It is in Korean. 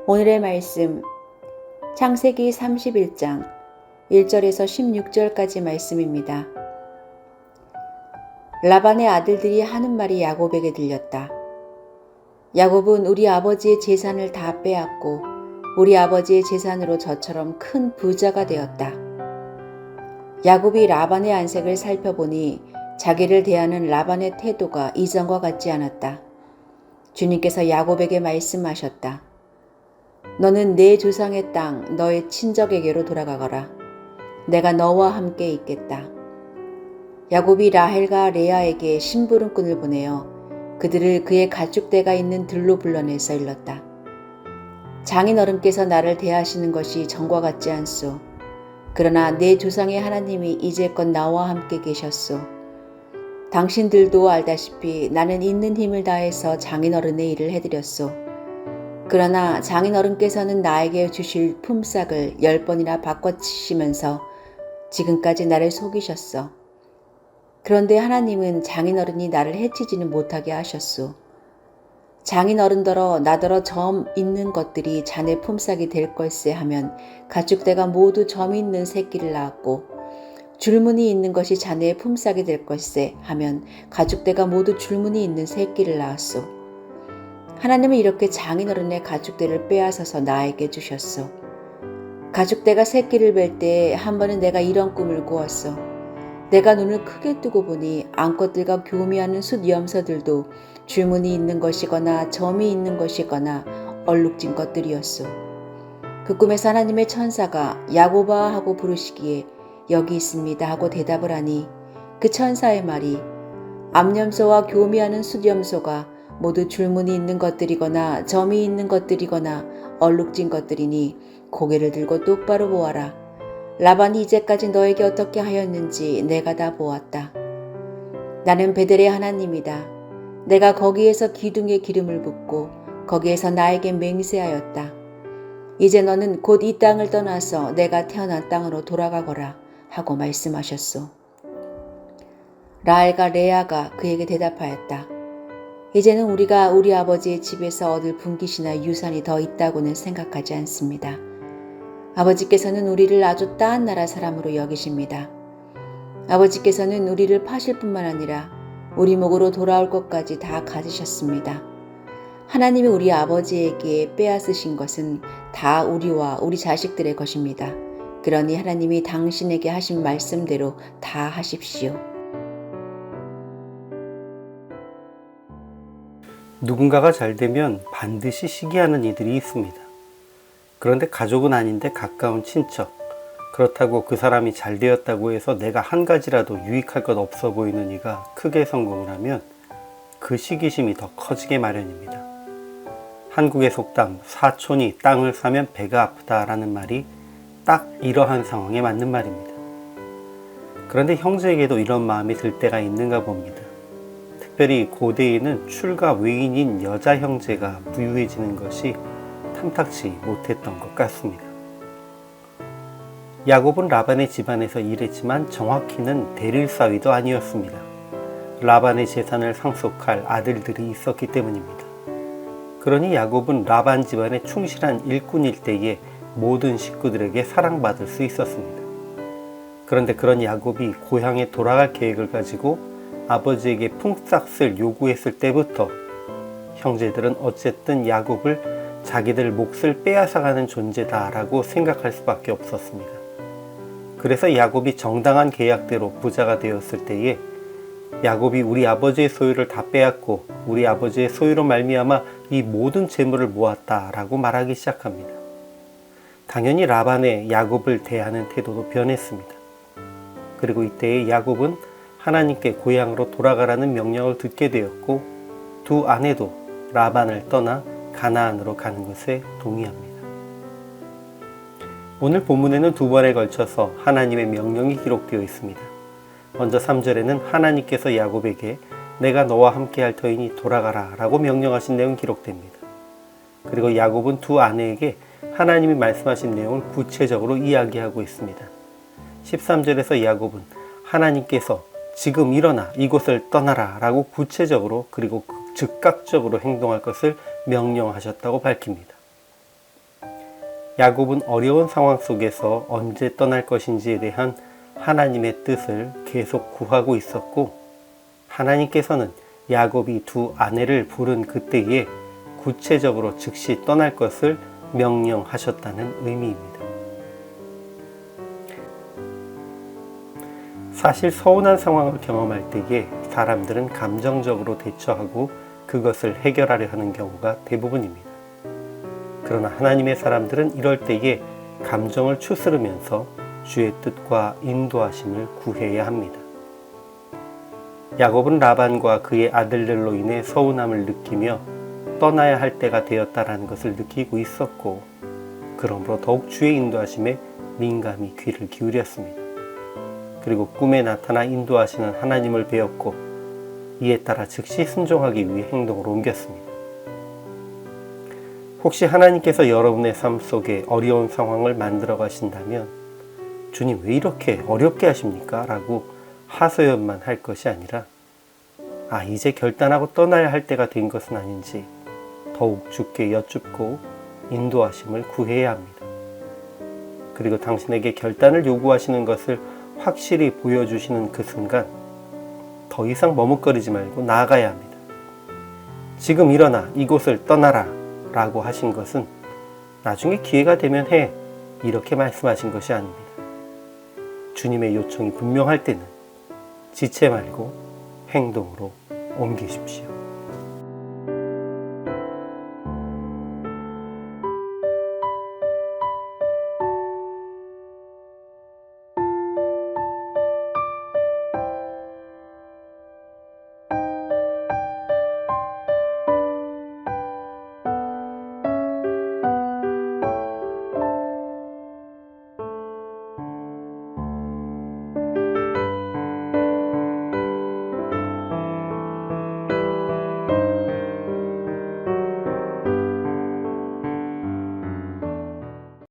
오늘의 말씀 창세기 31장 1절에서 16절까지 말씀입니다. 라반의 아들들이 하는 말이 야곱에게 들렸다. 야곱은 우리 아버지의 재산을 다 빼앗고 우리 아버지의 재산으로 저처럼 큰 부자가 되었다. 야곱이 라반의 안색을 살펴보니 자기를 대하는 라반의 태도가 이전과 같지 않았다. 주님께서 야곱에게 말씀하셨다. 너는 내 조상의 땅 너의 친척에게로 돌아가거라. 내가 너와 함께 있겠다. 야곱이 라헬과 레아에게 심부름꾼을 보내어 그들을 그의 가축대가 있는 들로 불러내서 일렀다. 장인어른께서 나를 대하시는 것이 전과 같지 않소. 그러나 내 조상의 하나님이 이제껏 나와 함께 계셨소. 당신들도 알다시피 나는 있는 힘을 다해서 장인어른의 일을 해드렸소. 그러나 장인어른께서는 나에게 주실 품삯을 10번이나 바꿔치시면서 지금까지 나를 속이셨어. 그런데 하나님은 장인어른이 나를 해치지는 못하게 하셨소. 장인어른더러 나더러 점 있는 것들이 자네 품삯이 될 걸세 하면 가축대가 모두 점 있는 새끼를 낳았고 줄무늬 있는 것이 자네의 품삯이 될 걸세 하면 가축대가 모두 줄무늬 있는 새끼를 낳았소. 하나님은 이렇게 장인어른의 가축대를 빼앗아서 나에게 주셨소. 가축대가 새끼를 뵐 때 한 번은 내가 이런 꿈을 꾸었소. 내가 눈을 크게 뜨고 보니 암컷들과 교미하는 숫염소들도 줄무늬 있는 것이거나 점이 있는 것이거나 얼룩진 것들이었소. 그 꿈에서 하나님의 천사가 야곱아 하고 부르시기에 여기 있습니다 하고 대답을 하니 그 천사의 말이 암염소와 교미하는 숫염소가 모두 줄무늬 있는 것들이거나 점이 있는 것들이거나 얼룩진 것들이니 고개를 들고 똑바로 보아라. 라반이 이제까지 너에게 어떻게 하였는지 내가 다 보았다. 나는 베델의 하나님이다. 내가 거기에서 기둥에 기름을 붓고 거기에서 나에게 맹세하였다. 이제 너는 곧 이 땅을 떠나서 내가 태어난 땅으로 돌아가거라 하고 말씀하셨소. 라헬과 레아가 그에게 대답하였다. 이제는 우리가 우리 아버지의 집에서 얻을 분깃이나 유산이 더 있다고는 생각하지 않습니다. 아버지께서는 우리를 아주 따한 나라 사람으로 여기십니다. 아버지께서는 우리를 파실 뿐만 아니라 우리 목으로 돌아올 것까지 다 가지셨습니다. 하나님이 우리 아버지에게 빼앗으신 것은 다 우리와 우리 자식들의 것입니다. 그러니 하나님이 당신에게 하신 말씀대로 다 하십시오. 누군가가 잘 되면 반드시 시기하는 이들이 있습니다. 그런데 가족은 아닌데 가까운 친척, 그렇다고 그 사람이 잘 되었다고 해서 내가 한 가지라도 유익할 것 없어 보이는 이가 크게 성공을 하면 그 시기심이 더 커지게 마련입니다. 한국의 속담 사촌이 땅을 사면 배가 아프다라는 말이 딱 이러한 상황에 맞는 말입니다. 그런데 형제에게도 이런 마음이 들 때가 있는가 봅니다. 특별히 고대에는 출가 외인인 여자 형제가 부유해지는 것이 탐탁치 못했던 것 같습니다. 야곱은 라반의 집안에서 일했지만 정확히는 대릴사위도 아니었습니다. 라반의 재산을 상속할 아들들이 있었기 때문입니다. 그러니 야곱은 라반 집안의 충실한 일꾼일 때에 모든 식구들에게 사랑받을 수 있었습니다. 그런데 그런 야곱이 고향에 돌아갈 계획을 가지고 아버지에게 품삯을 요구했을 때부터 형제들은 어쨌든 야곱을 자기들 몫을 빼앗아가는 존재다라고 생각할 수밖에 없었습니다. 그래서 야곱이 정당한 계약대로 부자가 되었을 때에 야곱이 우리 아버지의 소유를 다 빼앗고 우리 아버지의 소유로 말미암아 이 모든 재물을 모았다라고 말하기 시작합니다. 당연히 라반의 야곱을 대하는 태도도 변했습니다. 그리고 이때의 야곱은 하나님께 고향으로 돌아가라는 명령을 듣게 되었고 두 아내도 라반을 떠나 가나안으로 가는 것에 동의합니다. 오늘 본문에는 두 번에 걸쳐서 하나님의 명령이 기록되어 있습니다. 먼저 3절에는 하나님께서 야곱에게 내가 너와 함께 할 터이니 돌아가라 라고 명령하신 내용이 기록됩니다. 그리고 야곱은 두 아내에게 하나님이 말씀하신 내용을 구체적으로 이야기하고 있습니다. 13절에서 야곱은 하나님께서 지금 일어나 이곳을 떠나라 라고 구체적으로 그리고 즉각적으로 행동할 것을 명령하셨다고 밝힙니다. 야곱은 어려운 상황 속에서 언제 떠날 것인지에 대한 하나님의 뜻을 계속 구하고 있었고, 하나님께서는 야곱이 두 아내를 부른 그때에 구체적으로 즉시 떠날 것을 명령하셨다는 의미입니다. 사실 서운한 상황을 경험할 때에 사람들은 감정적으로 대처하고 그것을 해결하려 하는 경우가 대부분입니다. 그러나 하나님의 사람들은 이럴 때에 감정을 추스르면서 주의 뜻과 인도하심을 구해야 합니다. 야곱은 라반과 그의 아들들로 인해 서운함을 느끼며 떠나야 할 때가 되었다라는 것을 느끼고 있었고, 그러므로 더욱 주의 인도하심에 민감히 귀를 기울였습니다. 그리고 꿈에 나타나 인도하시는 하나님을 배웠고, 이에 따라 즉시 순종하기 위해 행동으로 옮겼습니다. 혹시 하나님께서 여러분의 삶 속에 어려운 상황을 만들어 가신다면 주님 왜 이렇게 어렵게 하십니까? 라고 하소연만 할 것이 아니라 이제 결단하고 떠나야 할 때가 된 것은 아닌지 더욱 주께 여쭙고 인도하심을 구해야 합니다. 그리고 당신에게 결단을 요구하시는 것을 확실히 보여주시는 그 순간 더 이상 머뭇거리지 말고 나아가야 합니다. 지금 일어나 이곳을 떠나라 라고 하신 것은 나중에 기회가 되면 해 이렇게 말씀하신 것이 아닙니다. 주님의 요청이 분명할 때는 지체 말고 행동으로 옮기십시오.